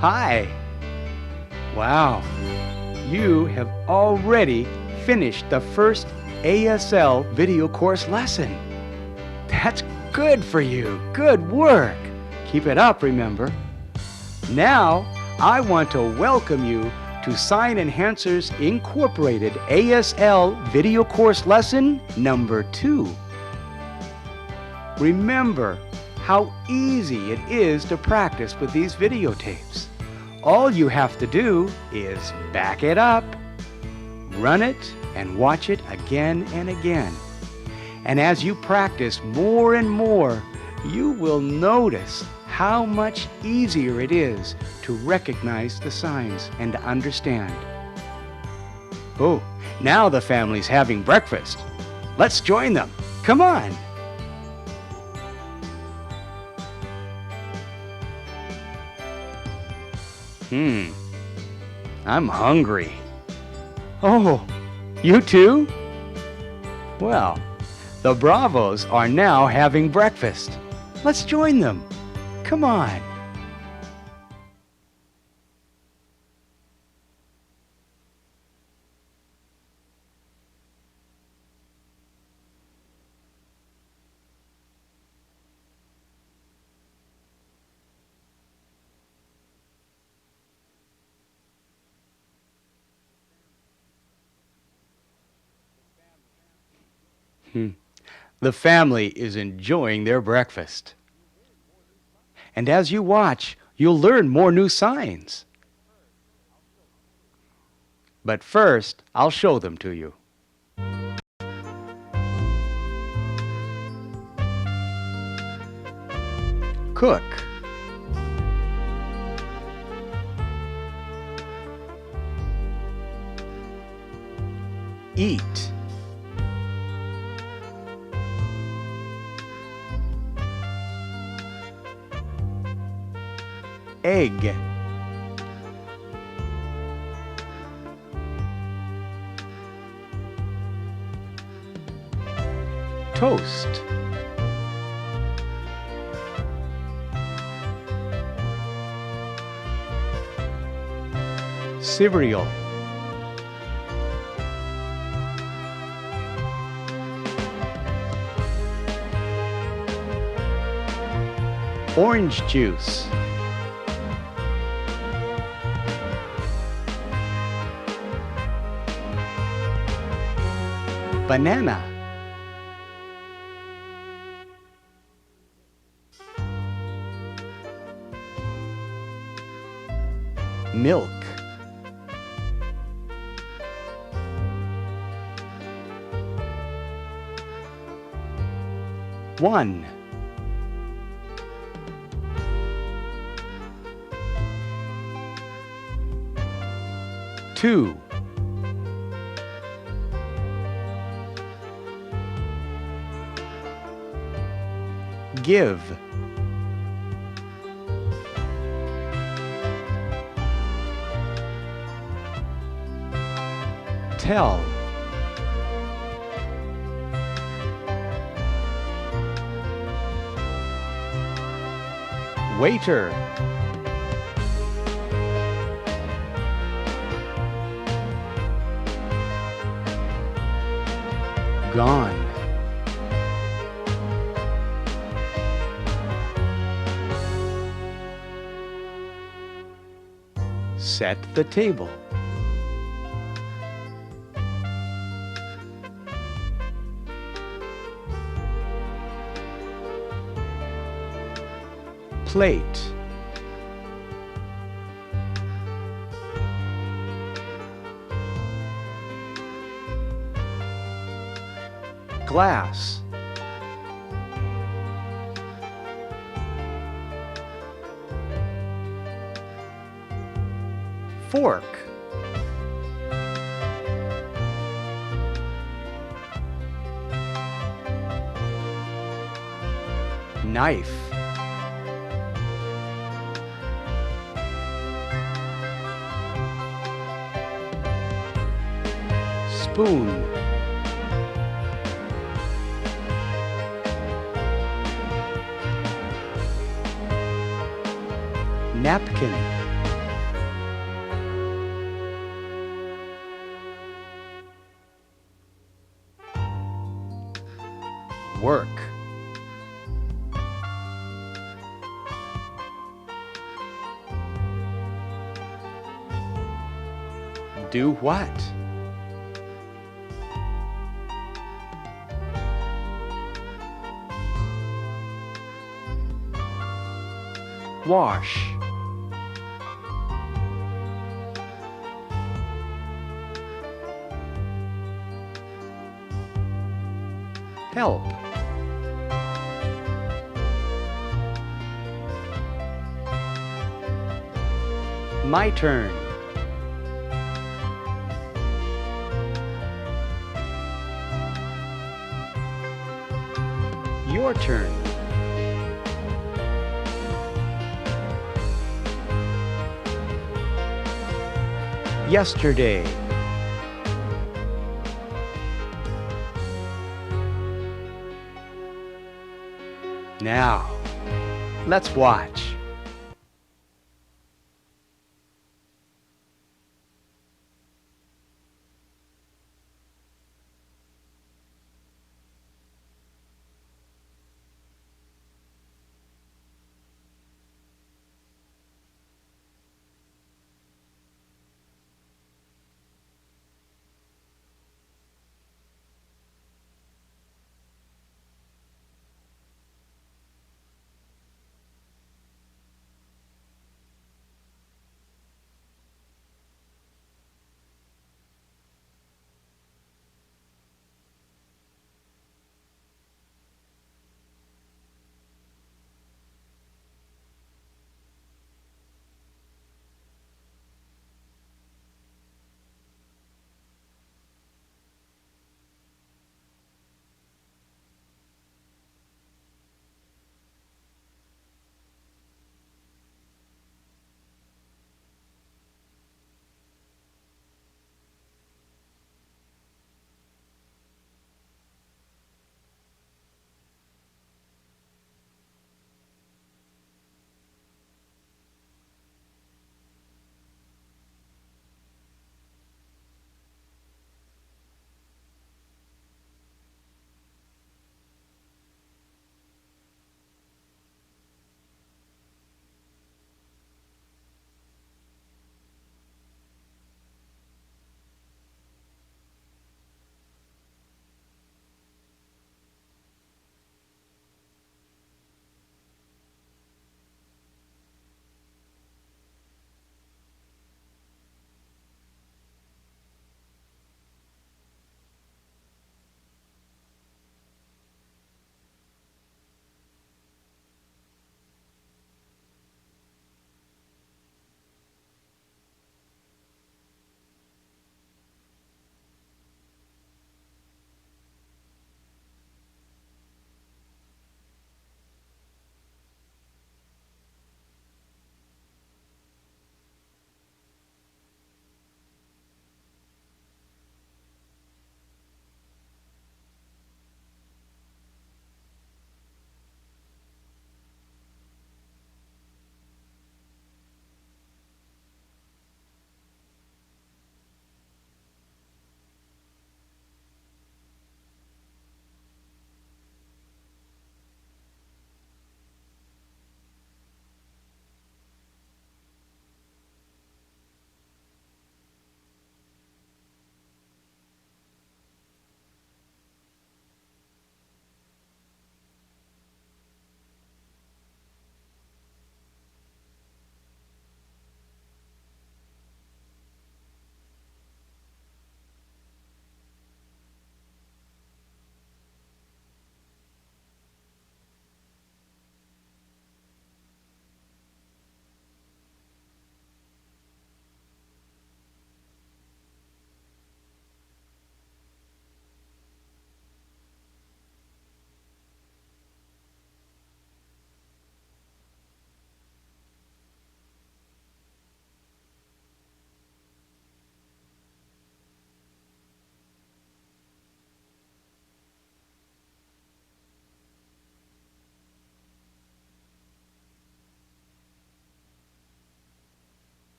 Hi. Wow. You have already finished the first ASL video course lesson. That's good for you. Good work. Keep it up, remember. Now, I want to welcome you to Sign Enhancers Incorporated ASL video course lesson number 2. Remember how easy it is to practice with these videotapes. All you have to do is back it up, run it, and watch it again and again. And as you practice more and more, you will notice how much easier it is to recognize the signs and to understand. Oh, now the family's having breakfast. Let's join them. Come on. I'm hungry. Oh, you too? Well, the Bravos are now having breakfast. Let's join them. Come on. The family is enjoying their breakfast. And as you watch, you'll learn more new signs. But first, I'll show them to you. Cook. Eat. Egg. Toast. Cereal. Orange juice. Banana. Milk. One. Two. Give. Tell. Waiter. Gone. Set the table. Plate. Glass. Fork. Knife. Spoon. Napkin. work. Do what? Wash. Help. My turn. Your turn. Yesterday. Now, let's watch.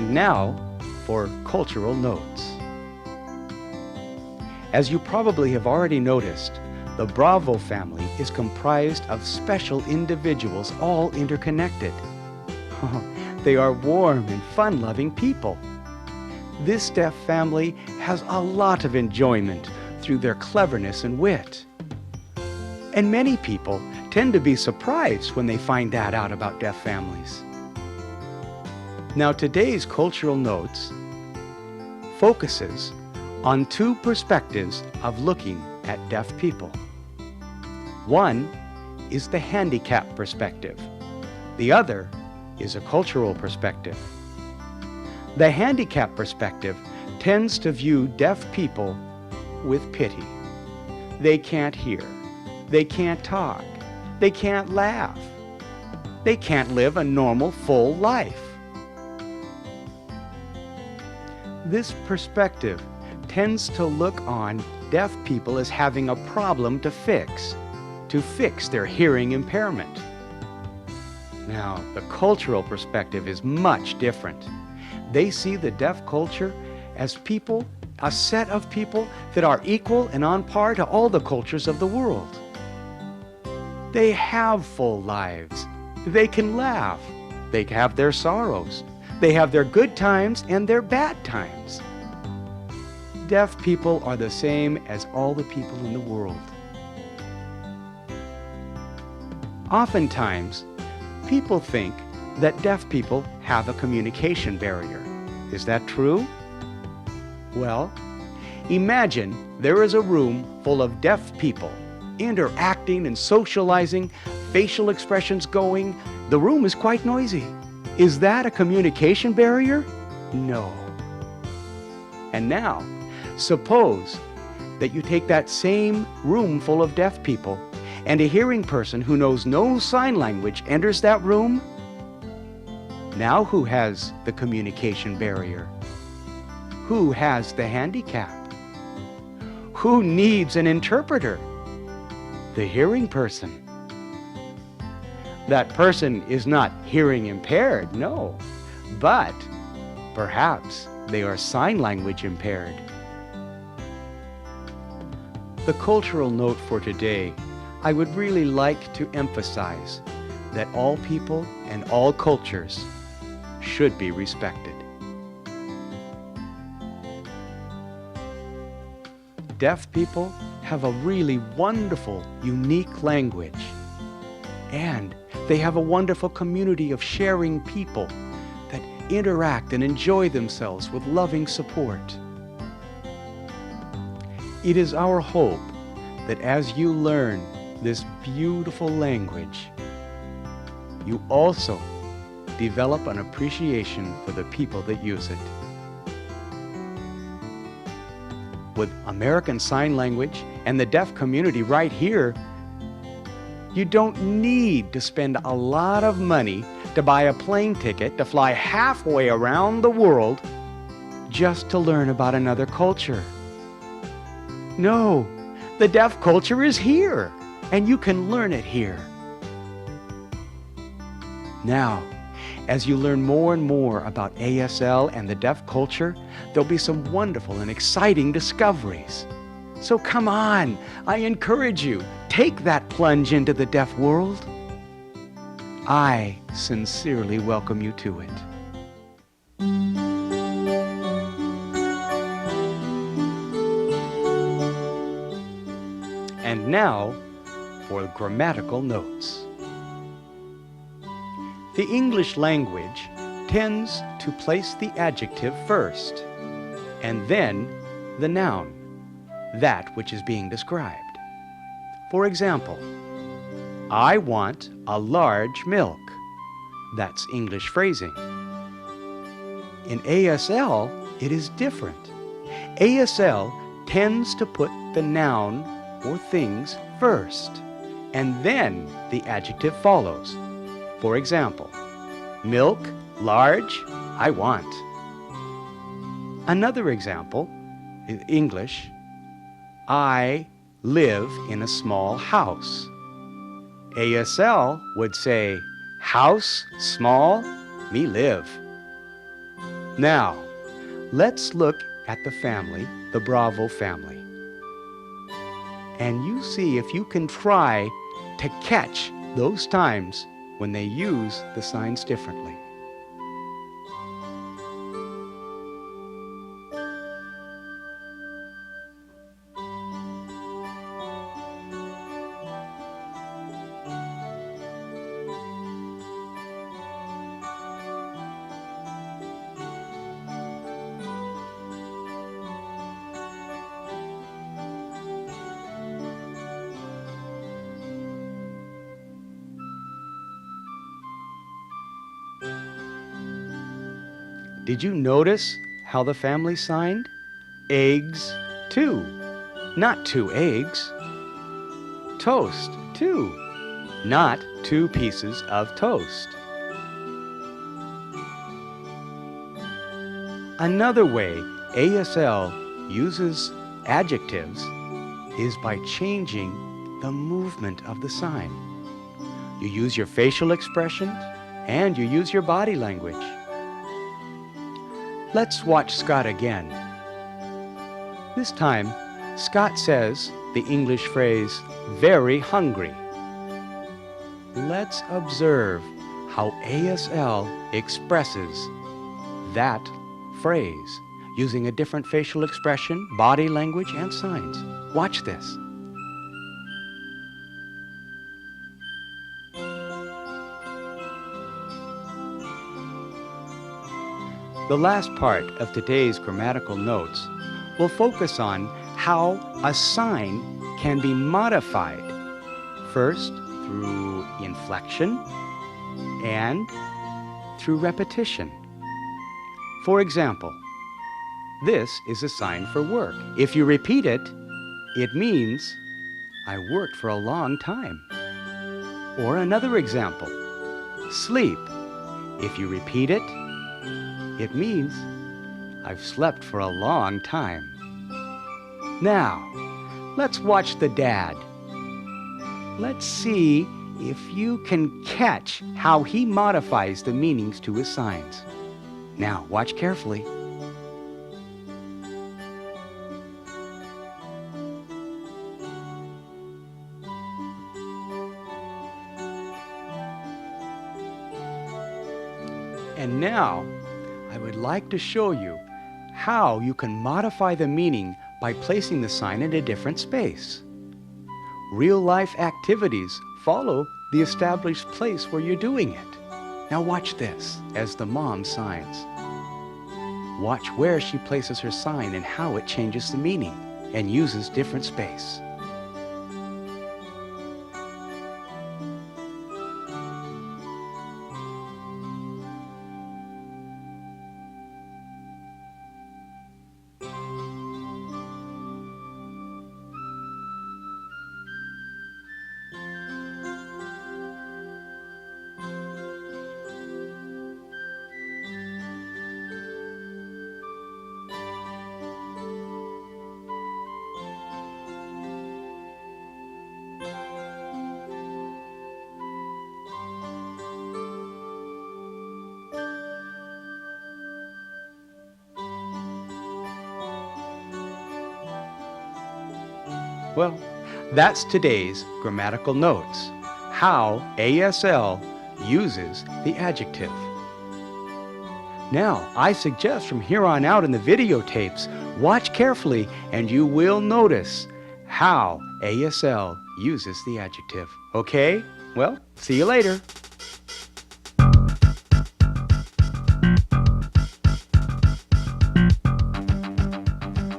And now for cultural notes. As you probably have already noticed, the Bravo family is comprised of special individuals, all interconnected. They are warm and fun-loving people. This deaf family has a lot of enjoyment through their cleverness and wit. And many people tend to be surprised when they find that out about deaf families. Now, today's cultural notes focuses on two perspectives of looking at deaf people. One is the handicap perspective. The other is a cultural perspective. The handicap perspective tends to view deaf people with pity. They can't hear. They can't talk. They can't laugh. They can't live a normal, full life. This perspective tends to look on deaf people as having a problem to fix their hearing impairment. Now, the cultural perspective is much different. They see the deaf culture as people, a set of people that are equal and on par to all the cultures of the world. They have full lives. They can laugh. They have their sorrows. They have their good times and their bad times. Deaf people are the same as all the people in the world. Oftentimes, people think that deaf people have a communication barrier. Is that true? Well, imagine there is a room full of deaf people, interacting and socializing, facial expressions going. The room is quite noisy. Is that a communication barrier? No. And now, suppose that you take that same room full of deaf people and a hearing person who knows no sign language enters that room. Now who has the communication barrier? Who has the handicap? Who needs an interpreter? The hearing person. That person is not hearing impaired, no, but perhaps they are sign language impaired. The cultural note for today, I would really like to emphasize that all people and all cultures should be respected. Deaf people have a really wonderful, unique language, and they have a wonderful community of sharing people that interact and enjoy themselves with loving support. It is our hope that as you learn this beautiful language, you also develop an appreciation for the people that use it. With American Sign Language and the deaf community right here, you don't need to spend a lot of money to buy a plane ticket to fly halfway around the world just to learn about another culture. No, the deaf culture is here, and you can learn it here. Now, as you learn more and more about ASL and the deaf culture, there'll be some wonderful and exciting discoveries. So come on, I encourage you, take that plunge into the deaf world. I sincerely welcome you to it. And now for grammatical notes. The English language tends to place the adjective first, and then the noun, that which is being described. For example, I want a large milk. That's English phrasing. In ASL, it is different. ASL tends to put the noun or things first, and then the adjective follows. For example, milk, large, I want. Another example, in English, I live in a small house. ASL would say, house, small, me live. Now, let's look at the family, the Bravo family. And you see if you can try to catch those times when they use the signs differently. Did you notice how the family signed? Eggs, 2. Not 2 eggs. Toast, 2. Not 2 pieces of toast. Another way ASL uses adjectives is by changing the movement of the sign. You use your facial expressions and you use your body language. Let's watch Scott again. This time, Scott says the English phrase, very hungry. Let's observe how ASL expresses that phrase using a different facial expression, body language, and signs. Watch this. The last part of today's grammatical notes will focus on how a sign can be modified, first through inflection and through repetition. For example, this is a sign for work. If you repeat it, it means I worked for a long time. Or another example, sleep. If you repeat it, it means I've slept for a long time. Now, let's watch the dad. Let's see if you can catch how he modifies the meanings to his signs. Now, watch carefully. And now, I would like to show you how you can modify the meaning by placing the sign in a different space. Real-life activities follow the established place where you're doing it. Now watch this as the mom signs. Watch where she places her sign and how it changes the meaning and uses different space. Well, that's today's grammatical notes, how ASL uses the adjective. Now, I suggest from here on out in the videotapes, watch carefully and you will notice how ASL uses the adjective. Okay? Well, see you later.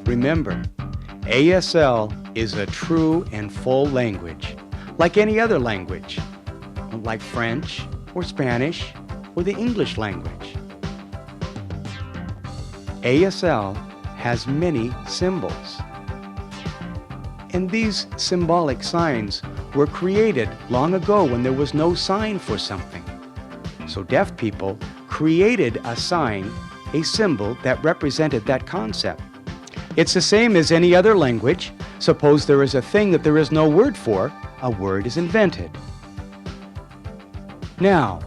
Remember, ASL is a true and full language, like any other language, like French or Spanish or the English language. ASL has many symbols, and these symbolic signs were created long ago when there was no sign for something. So deaf people created a sign, a symbol that represented that concept. It's the same as any other language. Suppose there is a thing that there is no word for, a word is invented. Now,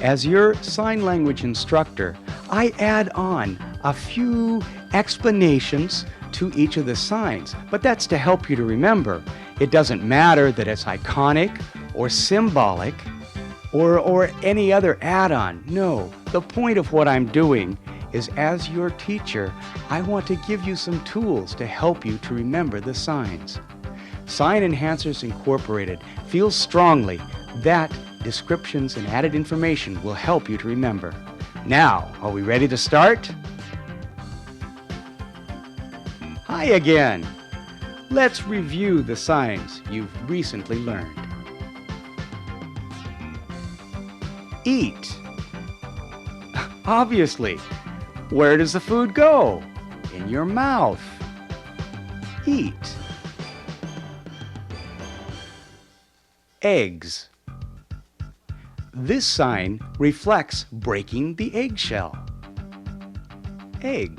as your sign language instructor, I add on a few explanations to each of the signs, but that's to help you to remember. It doesn't matter that it's iconic or symbolic or any other add-on. No, the point of what I'm doing is, as your teacher, I want to give you some tools to help you to remember the signs. Sign Enhancers Incorporated feels strongly that descriptions and added information will help you to remember. Now, are we ready to start? Hi again. Let's review the signs you've recently learned. Eat. Obviously. Where does the food go? In your mouth. Eat. Eggs. This sign reflects breaking the eggshell. Egg.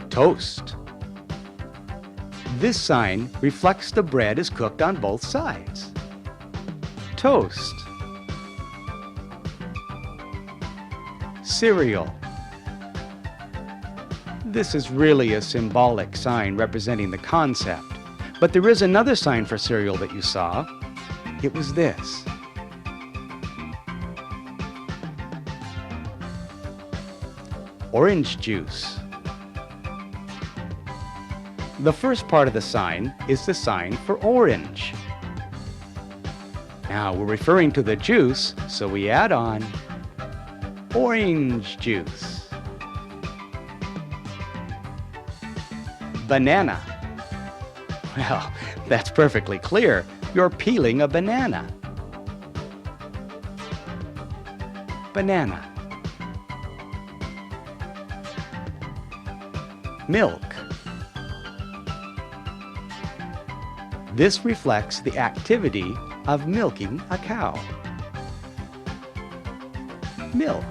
Toast. This sign reflects the bread is cooked on both sides. Toast. Cereal. This is really a symbolic sign representing the concept, but there is another sign for cereal that you saw. It was this. Orange juice. The first part of the sign is the sign for orange. Now we're referring to the juice, so we add on orange juice. Banana. Well, that's perfectly clear. You're peeling a banana. Banana. Milk. This reflects the activity of milking a cow. Milk.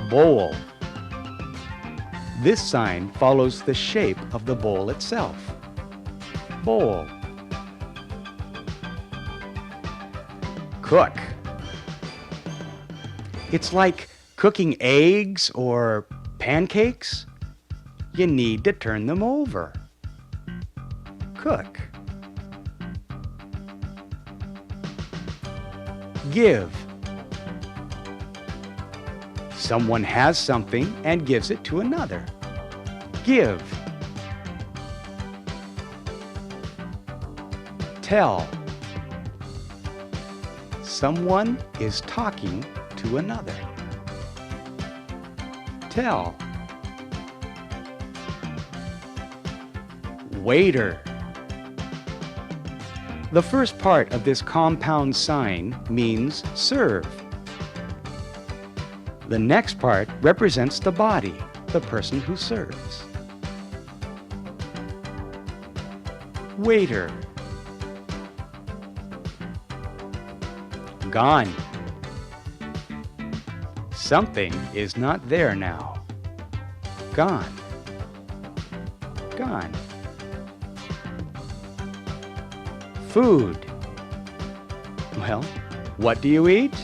Bowl. This sign follows the shape of the bowl itself. Bowl. Cook. It's like cooking eggs or pancakes. You need to turn them over. Cook. Give. Someone has something and gives it to another. Give. Tell. Someone is talking to another. Tell. Waiter. The first part of this compound sign means serve. The next part represents the body, the person who serves. Waiter. Gone. Something is not there now. Gone. Gone. Food. Well, what do you eat?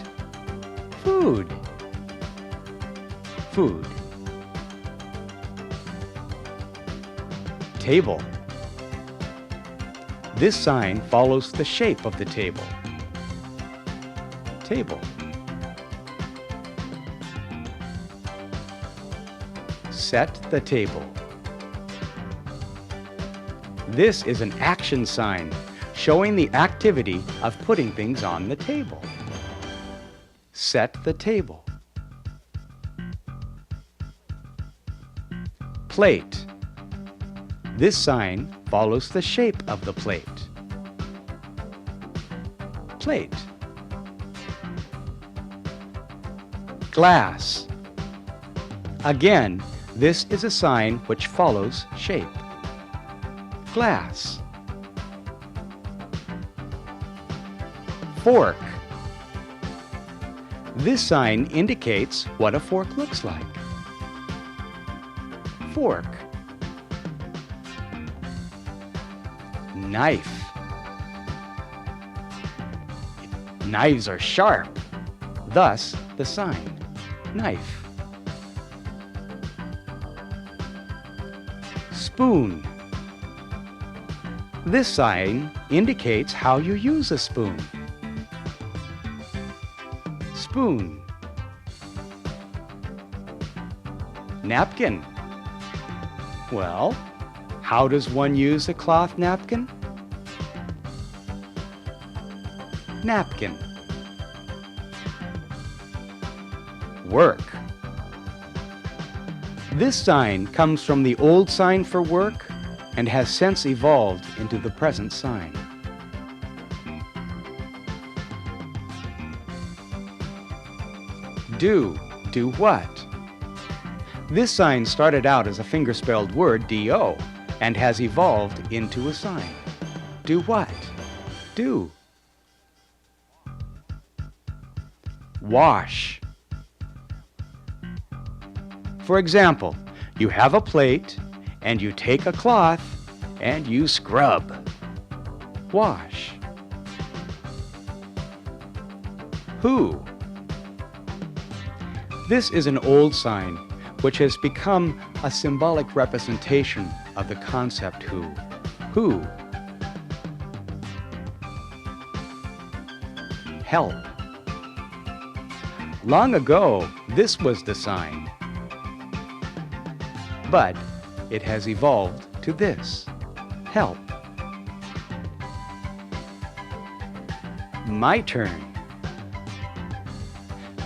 Food. Food. Table. This sign follows the shape of the table. Table. Set the table. This is an action sign showing the activity of putting things on the table. Set the table. Plate. This sign follows the shape of the plate. Plate. Glass. Again, this is a sign which follows shape. Glass. Fork. This sign indicates what a fork looks like. Fork. Knife. Knives are sharp, thus the sign, knife. Spoon. This sign indicates how you use a spoon. Spoon. Napkin. Well, how does one use a cloth napkin? Napkin. Work. This sign comes from the old sign for work and has since evolved into the present sign. Do. Do what? This sign started out as a finger-spelled word, D-O, and has evolved into a sign. Do what? Do. Wash. For example, you have a plate and you take a cloth and you scrub. Wash. Who. This is an old sign which has become a symbolic representation of the concept who. Who. Help. Long ago, this was the sign, but it has evolved to this, help. My turn.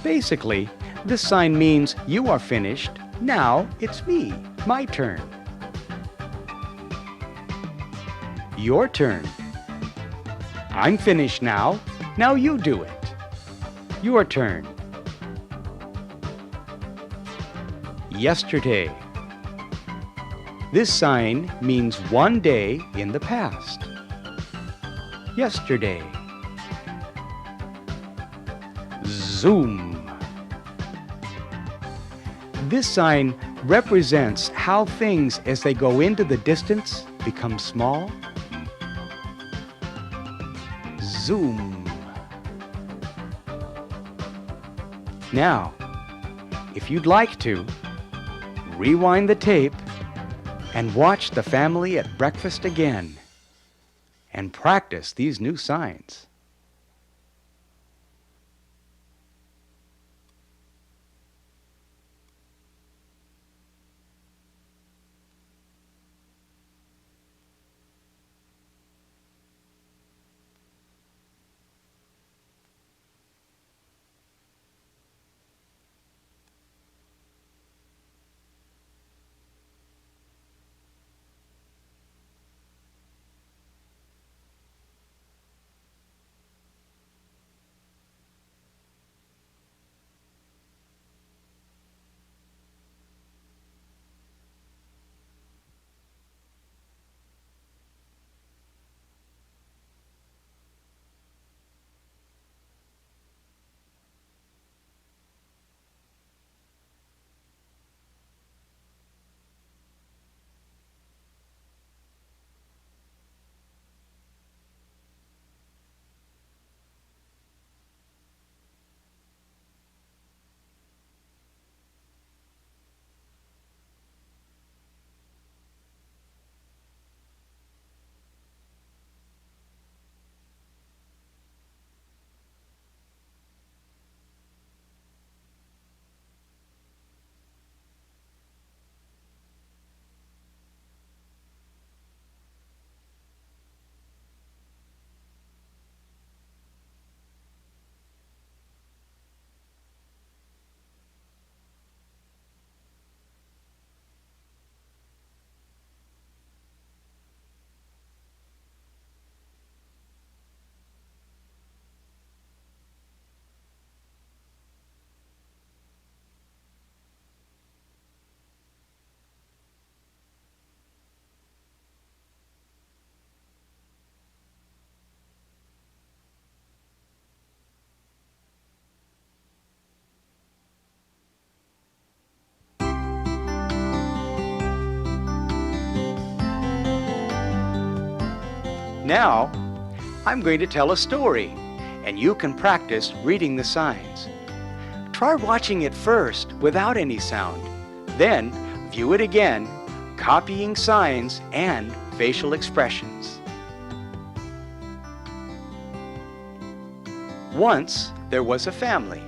Basically, this sign means you are finished, now it's me, my turn. Your turn. I'm finished now, now you do it. Your turn. Yesterday. This sign means one day in the past. Yesterday. Zoom. This sign represents how things, as they go into the distance, become small. Zoom. Now, if you'd like to, rewind the tape and watch the family at breakfast again and practice these new signs. Now, I'm going to tell a story, and you can practice reading the signs. Try watching it first without any sound. Then view it again, copying signs and facial expressions. Once there was a family.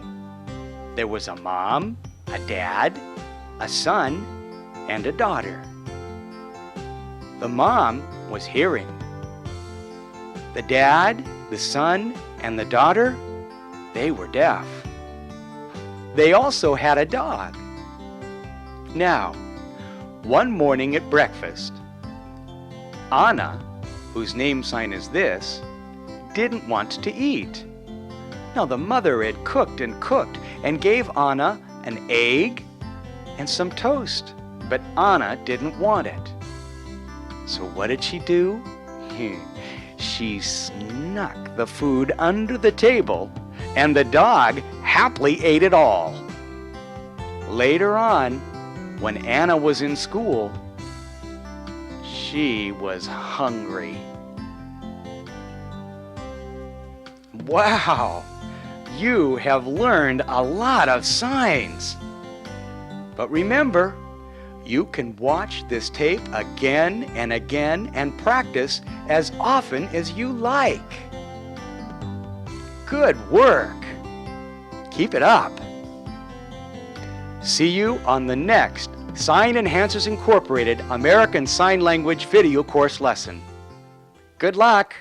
There was a mom, a dad, a son, and a daughter. The mom was hearing. The dad, the son, and the daughter, they were deaf. They also had a dog. Now, one morning at breakfast, Anna, whose name sign is this, didn't want to eat. Now the mother had cooked and gave Anna an egg and some toast, but Anna didn't want it. So what did she do? She snuck the food under the table, and the dog happily ate it all. Later on, when Anna was in school, she was hungry. Wow! You have learned a lot of signs. But remember, you can watch this tape again and again and practice as often as you like. Good work! Keep it up. See you on the next Sign Enhancers Incorporated American Sign Language video course lesson. Good luck!